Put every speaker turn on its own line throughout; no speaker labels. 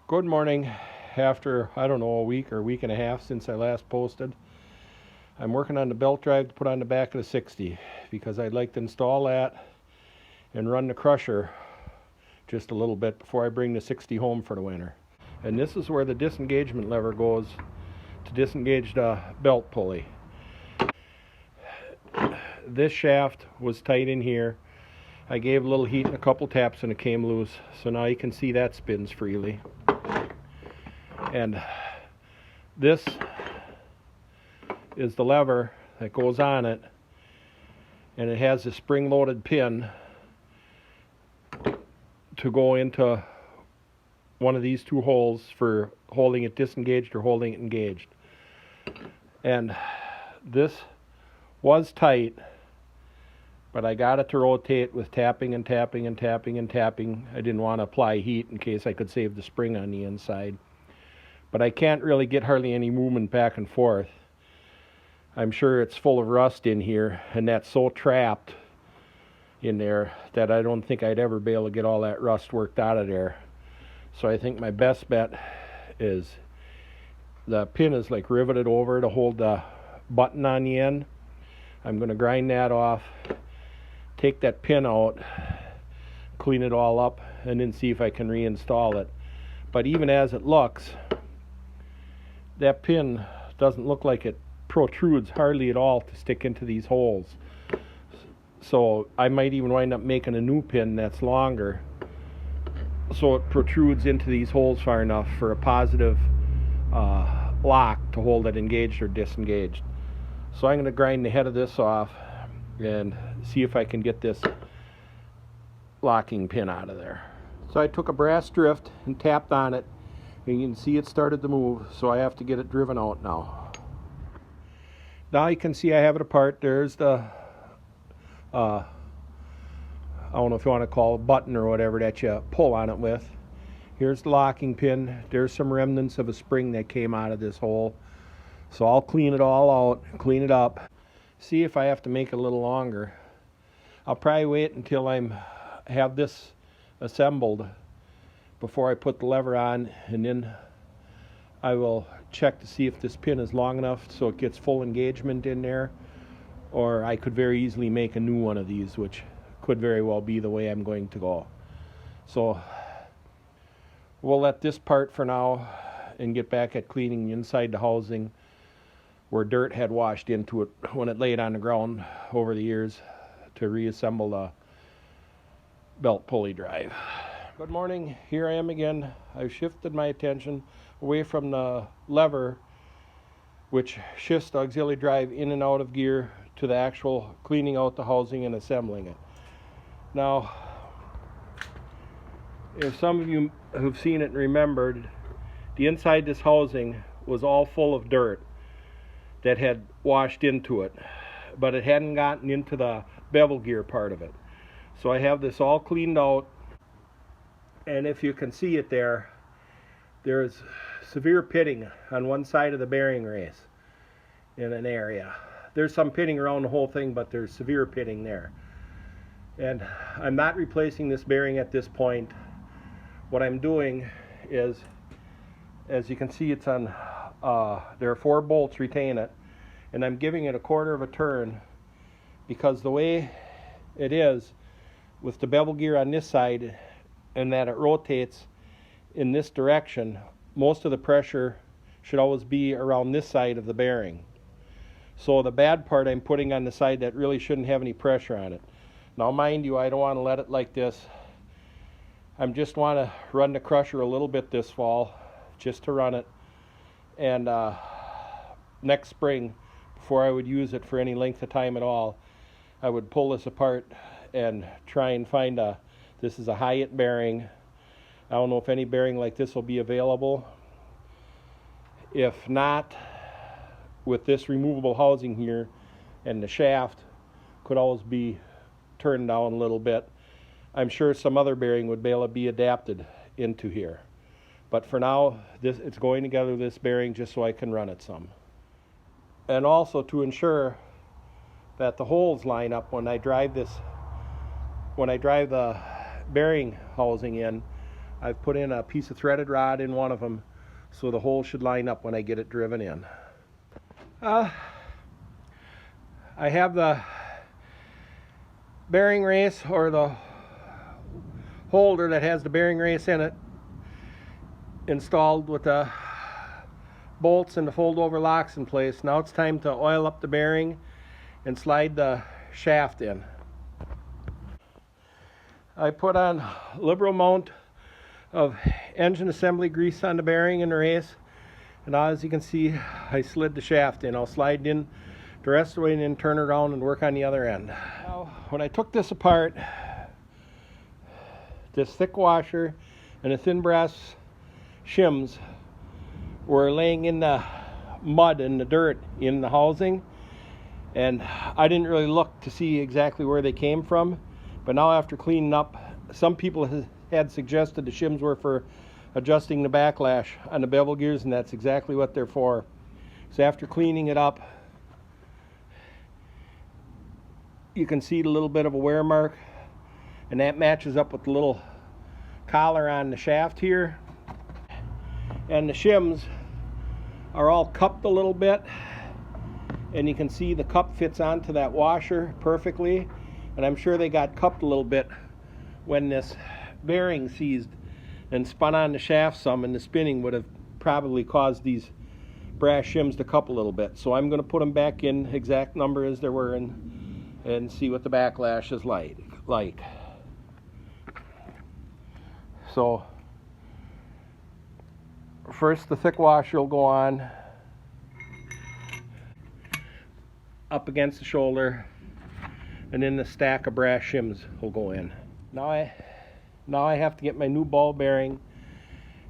Good morning. After, I don't know, a week or a week and a half since I last posted, I'm working on the belt drive to put on the back of the 60 because I'd like to install that and run the crusher just a little bit before I bring the 60 home for the winter. And this is where the disengagement lever goes to disengage the belt pulley. This shaft was tight in here. I gave a little heat and a couple taps and it came loose, so now you can see that spins freely. And this is the lever that goes on it, and it has a spring-loaded pin to go into one of these two holes for holding it disengaged or holding it engaged. And this was tight, but I got it to rotate with tapping and tapping and tapping and tapping. I didn't want to apply heat in case I could save the spring on the inside. But I can't really get hardly any movement back and forth. I'm sure it's full of rust in here, and that's so trapped in there that I don't think I'd ever be able to get all that rust worked out of there. So I think my best bet is the pin is like riveted over to hold the button on the end. I'm going to grind that off, take that pin out, clean it all up, and then see if I can reinstall it. But even as it looks, that pin doesn't look like it protrudes hardly at all to stick into these holes. So I might even wind up making a new pin that's longer so it protrudes into these holes far enough for a positive lock to hold it engaged or disengaged. So I'm going to grind the head of this off and see if I can get this locking pin out of there. So I took a brass drift and tapped on it, and you can see it started to move, so I have to get it driven out now. Now you can see I have it apart. There's the, I don't know if you want to call it a button or whatever that you pull on it with. Here's the locking pin. There's some remnants of a spring that came out of this hole. So I'll clean it all out, clean it up, see if I have to make it a little longer. I'll probably wait until I have this assembled before I put the lever on, and then I will check to see if this pin is long enough so it gets full engagement in there, or I could very easily make a new one of these, which could very well be the way I'm going to go. So we'll let this part for now and get back at cleaning inside the housing where dirt had washed into it when it laid on the ground over the years to reassemble the belt pulley drive. Good morning, here I am again. I've shifted my attention away from the lever which shifts the auxiliary drive in and out of gear to the actual cleaning out the housing and assembling it. Now, if some of you who've seen it and remembered, the inside this housing was all full of dirt that had washed into it, but it hadn't gotten into the bevel gear part of it. So I have this all cleaned out, and if you can see it there's severe pitting on one side of the bearing race in an area. There's some pitting around the whole thing, but there's severe pitting there. And I'm not replacing this bearing at this point. What I'm doing is, as you can see, it's on, there are 4 bolts retain it, and I'm giving it a 1/4 of a turn because the way it is with the bevel gear on this side and that it rotates in this direction, most of the pressure should always be around this side of the bearing. So the bad part I'm putting on the side that really shouldn't have any pressure on it. Now mind you, I don't want to let it like this. I just want to run the crusher a little bit this fall, just to run it. And next spring, before I would use it for any length of time at all, I would pull this apart and try and find this is a Hyatt bearing. I don't know if any bearing like this will be available. If not, with this removable housing here, and the shaft could always be turned down a little bit, I'm sure some other bearing would be able to be adapted into here. But for now, it's going together with this bearing just so I can run it some. And also to ensure that the holes line up when I drive the bearing housing in, I've put in a piece of threaded rod in one of them, so the hole should line up when I get it driven in. I have the bearing race, or the holder that has the bearing race in it, installed with the bolts and the fold over locks in place. Now it's time to oil up the bearing and slide the shaft in. I put on a liberal amount of engine assembly grease on the bearing in the race, and now, as you can see, I slid the shaft in. I'll slide in the rest of the way and then turn around and work on the other end. Now, when I took this apart, this thick washer and the thin brass shims were laying in the mud and the dirt in the housing, and I didn't really look to see exactly where they came from. But now, after cleaning up, some people had suggested the shims were for adjusting the backlash on the bevel gears, and that's exactly what they're for. So after cleaning it up, you can see the little bit of a wear mark, and that matches up with the little collar on the shaft here. And the shims are all cupped a little bit, and you can see the cup fits onto that washer perfectly, and I'm sure they got cupped a little bit when this bearing seized and spun on the shaft some, and the spinning would have probably caused these brass shims to cup a little bit. So I'm going to put them back in exact number as they were and see what the backlash is like. So first the thick washer will go on up against the shoulder, and then the stack of brass shims will go in. Now I have to get my new ball bearing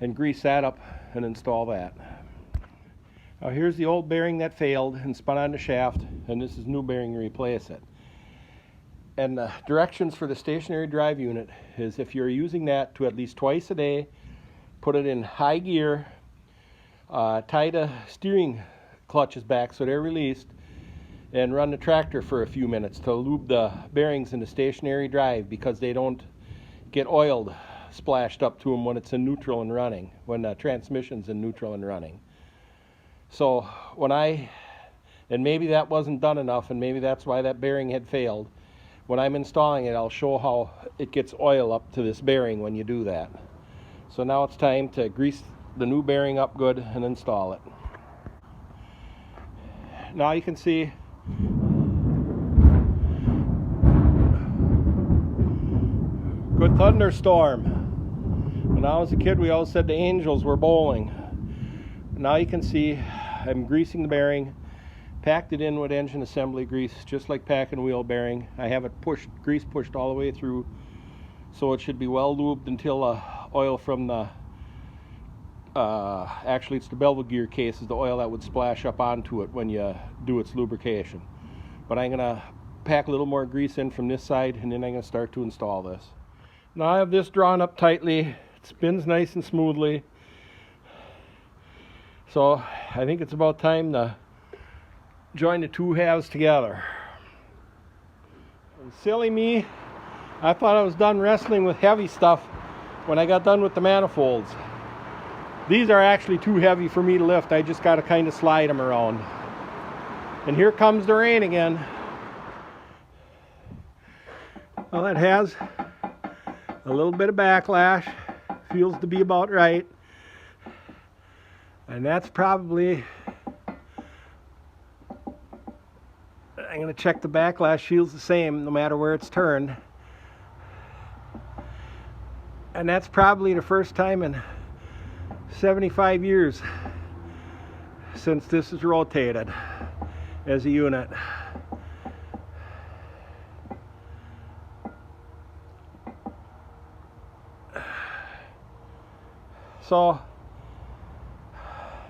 and grease that up and install that. Now here's the old bearing that failed and spun on the shaft, and this is new bearing to replace it. And the directions for the stationary drive unit is, if you're using that, to at least twice a day, put it in high gear, tie the steering clutches back so they're released, and run the tractor for a few minutes to lube the bearings in the stationary drive, because they don't get oiled splashed up to them when it's in neutral and running, when the transmission's in neutral and running. So and maybe that wasn't done enough, and maybe that's why that bearing had failed. When I'm installing it, I'll show how it gets oil up to this bearing when you do that. So now it's time to grease the new bearing up good and install it. Now you can see good thunderstorm. When I was a kid, we always said the angels were bowling. Now you can see I'm greasing the bearing, packed it in with engine assembly grease, just like packing a wheel bearing. I have it grease pushed all the way through, so it should be well lubed until oil from the actually it's the bevel gear case is the oil that would splash up onto it when you do its lubrication. But I'm gonna pack a little more grease in from this side, and then I'm gonna start to install this. Now I have this drawn up tightly. It spins nice and smoothly. So I think it's about time to join the two halves together. And silly me, I thought I was done wrestling with heavy stuff when I got done with the manifolds. These are actually too heavy for me to lift. I just got to kind of slide them around. And here comes the rain again. Well, it has a little bit of backlash. Feels to be about right. And that's probably, I'm going to check the backlash, feels the same no matter where it's turned. And that's probably the first time in 75 years since this is rotated as a unit. So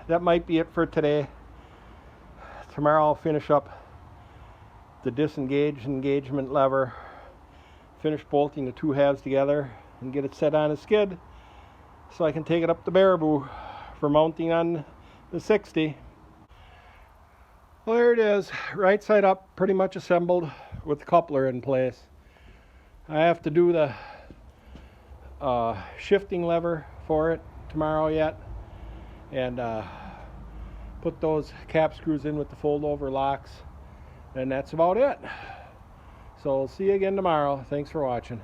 that might be it for today. Tomorrow I'll finish up the engagement lever, finish bolting the two halves together, and get it set on a skid so I can take it up the Baraboo for mounting on the 60. Well, there it is, right side up, pretty much assembled with the coupler in place. I have to do the a shifting lever for it tomorrow yet, and put those cap screws in with the fold over locks, and that's about it. So see you again tomorrow. Thanks for watching.